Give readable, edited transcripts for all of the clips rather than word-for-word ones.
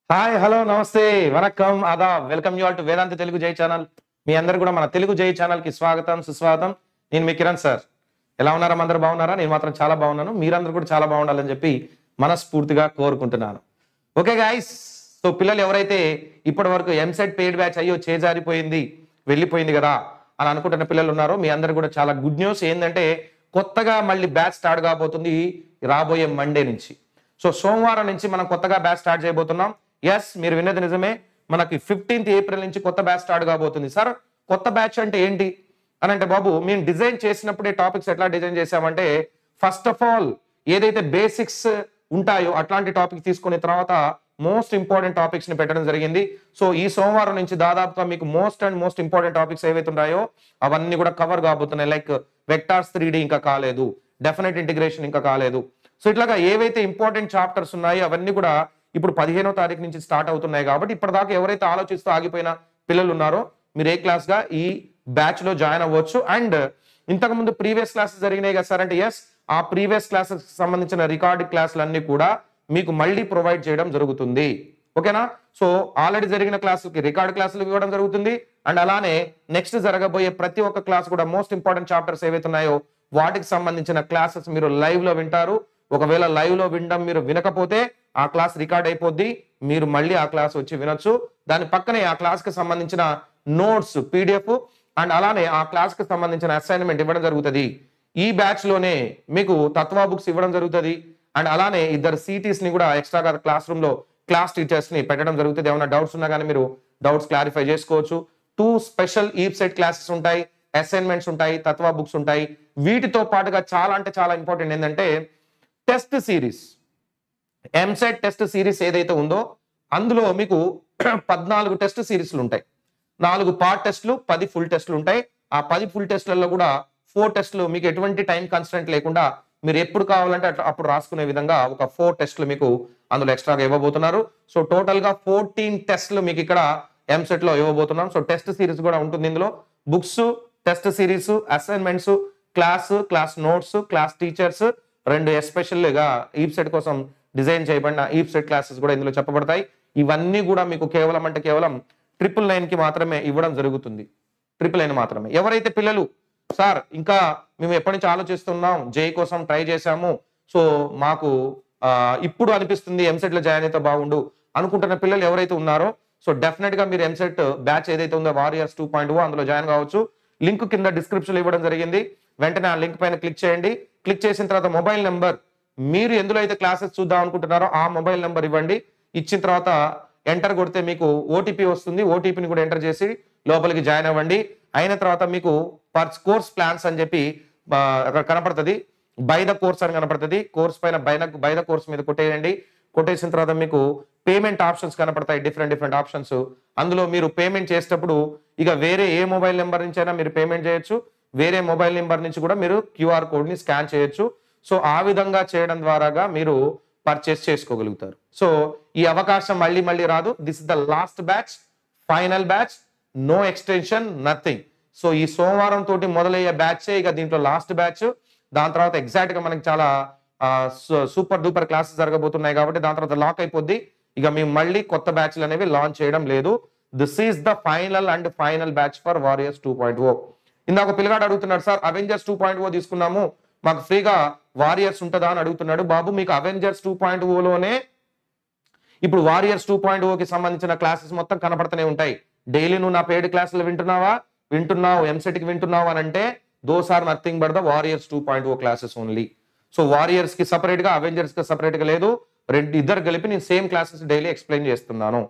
Hi hello నమస్తే వనక్కం ఆదాబ్ welcome you all to Vedantu Telugu జై ఛానల్. మీ అందరు కూడా మన తెలుగు జై ఛానల్ కి స్వాగతం సుస్వాగతం. నేను మీ కిరణ్ సార్. ఎలా ఉన్నారా? అందరూ బాగున్నారా? నేను మాత్రం చాలా బాగున్నాను. మీరందరూ కూడా చాలా బాగుండాలని చెప్పి మనస్ఫూర్తిగా కోరుకుంటున్నాను. ఓకే గైస్, సో పిల్లలు ఎవరైతే ఇప్పటి వరకు ఎంసెట్ పెయిడ్ బ్యాచ్ అయ్యో చేజారిపోయింది వెళ్ళిపోయింది కదా అని అనుకుంటున్న పిల్లలు ఉన్నారో మీ అందరు కూడా చాలా గుడ్ న్యూస్. ఏంటంటే కొత్తగా మళ్ళీ బ్యాచ్ స్టార్ట్ కాబోతుంది రాబోయే మండే నుంచి. సో సోమవారం నుంచి మనం కొత్తగా బ్యాచ్ స్టార్ట్ చేయబోతున్నాం. ఎస్, మీరు విన్నది నిజమే. మనకి 15th ఏప్రిల్ నుంచి కొత్త బ్యాచ్ స్టార్ట్ కాబోతుంది. సార్ కొత్త బ్యాచ్ అంటే ఏంటి అని అంటే, బాబు మేము డిజైన్ చేసినప్పుడే టాపిక్స్ ఎట్లా డిజైన్ చేసామంటే, ఫస్ట్ ఆఫ్ ఆల్ ఏదైతే బేసిక్స్ ఉంటాయో అట్లాంటి టాపిక్ తీసుకున్న తర్వాత మోస్ట్ ఇంపార్టెంట్ టాపిక్స్ ని పెట్టడం జరిగింది. సో ఈ సోమవారం నుంచి దాదాపుగా మీకు మోస్ట్ ఇంపార్టెంట్ టాపిక్స్ ఏవైతే ఉన్నాయో అవన్నీ కూడా కవర్ కాబోతున్నాయి. లైక్ వెక్టార్స్ 3D ఇంకా కాలేదు, డెఫినెట్ ఇంటిగ్రేషన్ ఇంకా కాలేదు. సో ఇట్లాగా ఏవైతే ఇంపార్టెంట్ చాప్టర్స్ ఉన్నాయో అవన్నీ కూడా ఇప్పుడు 15వ తారీఖు నుంచి స్టార్ట్ అవుతున్నాయి. కాబట్టి ఇప్పటిదాకా ఎవరైతే ఆలోచిస్తూ ఆగిపోయిన పిల్లలు ఉన్నారో మీరు ఏ క్లాస్ గా ఈ బ్యాచ్ లో జాయిన్ అవ్వచ్చు. అండ్ ఇంతకు ముందు ప్రీవియస్ క్లాసెస్ జరిగినాయి కదా సార్ అంటే, ఎస్, ఆ ప్రీవియస్ క్లాసెస్ సంబంధించిన రికార్డ్ క్లాసులన్నీ కూడా మీకు మళ్ళీ ప్రొవైడ్ చేయడం జరుగుతుంది. ఓకేనా? సో ఆల్రెడీ జరిగిన క్లాసులకి రికార్డ్ క్లాసులు ఇవ్వడం జరుగుతుంది. అండ్ అలానే నెక్స్ట్ జరగబోయే ప్రతి ఒక్క క్లాస్ కూడా మోస్ట్ ఇంపార్టెంట్ చాప్టర్స్ ఏవైతే ఉన్నాయో వాటికి సంబంధించిన క్లాసెస్ మీరు లైవ్ లో వింటారు. ఒకవేళ లైవ్ లో వినడం మీరు వినకపోతే ఆ క్లాస్ రికార్డ్ అయిపోద్ది, మీరు మళ్ళీ ఆ క్లాస్ వచ్చి వినొచ్చు. దాని పక్కనే ఆ క్లాస్ కి సంబంధించిన నోట్స్ PDF అండ్ అలానే ఆ క్లాస్ కి సంబంధించిన అసైన్మెంట్ ఇవ్వడం జరుగుతుంది. ఈ బ్యాచ్ లోనే మీకు తత్వా బుక్స్ ఇవ్వడం జరుగుతుంది. అండ్ అలానే 2 CTs ని కూడా ఎక్స్ట్రాగా క్లాస్ రూమ్ లో క్లాస్ టీచర్స్ ని పెట్టడం జరుగుతుంది. ఏమైనా డౌట్స్ ఉన్నా కానీ మీరు డౌట్స్ క్లారిఫై చేసుకోవచ్చు. 2 స్పెషల్ ఈప్సెట్ క్లాసెస్ ఉంటాయి, అసైన్మెంట్స్ ఉంటాయి, తత్వా బుక్స్ ఉంటాయి. వీటితో పాటుగా చాలా అంటే చాలా ఇంపార్టెంట్ ఏంటంటే test series, EAMCET test series ఏదైతే ఉందో అందులో మీకు 14 టెస్ట్ సిరీస్లు ఉంటాయి. 4 పార్ట్ టెస్ట్లు, 10 ఫుల్ టెస్ట్లు ఉంటాయి. ఆ 10 ఫుల్ టెస్ట్లలో కూడా 4 టెస్ట్లు మీకు ఎటువంటి టైం కన్స్టెంట్ లేకుండా మీరు ఎప్పుడు కావాలంటే అప్పుడు రాసుకునే విధంగా ఒక 4 టెస్ట్లు మీకు అందులో ఎక్స్ట్రాగా ఇవ్వబోతున్నారు. సో టోటల్ గా 14 టెస్ట్లు మీకు ఇక్కడ ఎంసెట్ లో ఇవ్వబోతున్నాం. సో టెస్ట్ సిరీస్ కూడా ఉంటుంది ఇందులో. Books, test series, assignments, class notes, class teachers, 2 ఎస్పెషల్గా ఈప్సెట్ కోసం డిజైన్ చేయబడిన ఈప్సెట్ క్లాసెస్ కూడా ఇందులో చెప్పబడతాయి. ఇవన్నీ కూడా మీకు కేవలం 999 కి మాత్రమే ఇవ్వడం జరుగుతుంది. 999 మాత్రమే. ఎవరైతే పిల్లలు సార్ ఇంకా మేము ఎప్పటి నుంచి ఆలోచిస్తున్నాం, జై కోసం ట్రై చేశాము, సో మాకు ఇప్పుడు అనిపిస్తుంది ఎంసెట్ లో జాయిన్ అయితే బాగుండు అనుకుంటున్న పిల్లలు ఎవరైతే ఉన్నారో, సో డెఫినెట్ గా మీరు ఎంసెట్ బ్యాచ్ ఏదైతే ఉందో వారియర్స్ 2.0 అందులో జాయిన్ కావచ్చు. లింక్ కింద డిస్క్రిప్షన్ లో ఇవ్వడం జరిగింది. వెంటనే ఆ లింక్ పైన క్లిక్ చేయండి. క్లిక్ చేసిన తర్వాత మొబైల్ నెంబర్, మీరు ఎందులో అయితే క్లాసెస్ చూద్దాం అనుకుంటున్నారో ఆ మొబైల్ నెంబర్ ఇవ్వండి. ఇచ్చిన తర్వాత ఎంటర్ కొడితే మీకు OTP వస్తుంది. OTPని కూడా ఎంటర్ చేసి లోపలికి జాయిన్ అవ్వండి. అయిన తర్వాత మీకు పర్ కోర్స్ ప్లాన్స్ అని చెప్పి అక్కడ కనపడుతుంది. బై ద కోర్స్ అని కనపడుతుంది. కోర్స్ పైన బై ద కోర్స్ మీద కొట్టేయండి. కొట్టేసిన తర్వాత మీకు పేమెంట్ ఆప్షన్స్ కనపడతాయి, డిఫరెంట్ ఆప్షన్స్. అందులో మీరు పేమెంట్ చేసేటప్పుడు ఇక వేరే ఏ మొబైల్ నెంబర్ నుంచి అయినా మీరు పేమెంట్ చేయొచ్చు. వేరే మొబైల్ నెంబర్ నుంచి కూడా మీరు QR కోడ్ ని స్కాన్ చేయొచ్చు. సో ఆ విధంగా చేయడం ద్వారాగా మీరు పర్చేస్ చేసుకోగలుగుతారు. సో ఈ అవకాశం మళ్ళీ రాదు. This is the last batch, final batch, no extension, nothing. So ఈ సోమవారం తోటి మొదలయ్యే బ్యాచ్ ఇక దీంట్లో లాస్ట్ బ్యాచ్. దాని తర్వాత ఎగ్జాక్ట్ గా మనకి చాలా సూపర్ డూపర్ క్లాసెస్ జరగబోతున్నాయి కాబట్టి దాని తర్వాత లాక్ అయిపోద్ది. ఇక మేము మళ్ళీ కొత్త బ్యాచ్లు అనేవి లాంచ్ చేయడం లేదు. This is the final batch for warriors 2.0. ఇందాక పిల్లగాడు అడుగుతున్నాడు, సార్ అవెంజర్స్ 2.0 తీసుకున్నాము, మాకు ఫ్రీగా వారియర్స్ ఉంటుందా అని అడుగుతున్నాడు. బాబు మీకు అవెంజర్స్ 2.0లోనే ఇప్పుడు వారియర్స్ 2.0కి సంబంధించిన క్లాసెస్ మొత్తం కనపడుతూనే ఉంటాయి. డైలీ నువ్వు నా పెయిడ్ క్లాసులు వింటున్నావు ఎంసెట్ కి వింటున్నావు అని అంటే those are nothing but the warriors 2.0 classes only. So warriors కి సపరేట్ గా, అవెంజర్స్ కి సపరేట్ గా లేదు. ఇద్దరు కలిపి నేను సేమ్ క్లాసెస్ డైలీ ఎక్స్ప్లెయిన్ చేస్తున్నాను.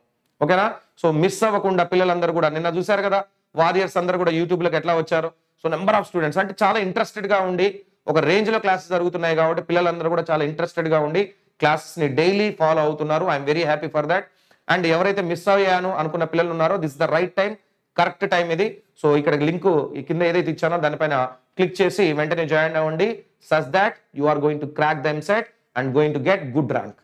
ఓకేనా? సో మిస్ అవ్వకుండా పిల్లలందరూ కూడా నిన్న చూశారు కదా వారియర్స్ అందరూ కూడా యూట్యూబ్ లోకి ఎట్లా వచ్చారు. సో నెంబర్ ఆఫ్ స్టూడెంట్స్ అంటే చాలా ఇంట్రెస్టెడ్ గా ఉండి ఒక రేంజ్ లో క్లాసెస్ జరుగుతున్నాయి కాబట్టి పిల్లలందరూ కూడా చాలా ఇంట్రెస్టెడ్ గా ఉండి క్లాసెస్ ని డైలీ ఫాలో అవుతున్నారు. I'm very happy for that. And ఎవరైతే మిస్ అయ్యాను అనుకున్న పిల్లలు ఉన్నారో this the right time, correct time ఇది. సో ఇక్కడ లింక్ కింద ఏదైతే ఇచ్చానో దానిపైన క్లిక్ చేసి వెంటనే జాయిన్ అవ్వండి. Such that you are going to crack the EAMCET and going to get good rank.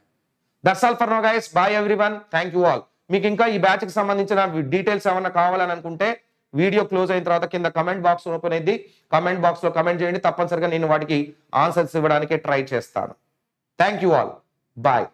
That's all for now guys. Bye everyone. Thank you all. మీకు ఇంకా ఈ బ్యాచ్ కి సంబంధించిన డీటెయిల్స్ ఏమన్నా కావాలని అనుకుంటే వీడియో క్లోజ్ అయిన తర్వాత కింద కమెంట్ బాక్స్ ఓపెన్ అయింది. కమెంట్ బాక్స్ లో కమెంట్ చేయండి. తప్పనిసరిగా నేను వాటికి ఆన్సర్స్ ఇవ్వడానికి ట్రై చేస్తాను. Thank you all. బాయ్.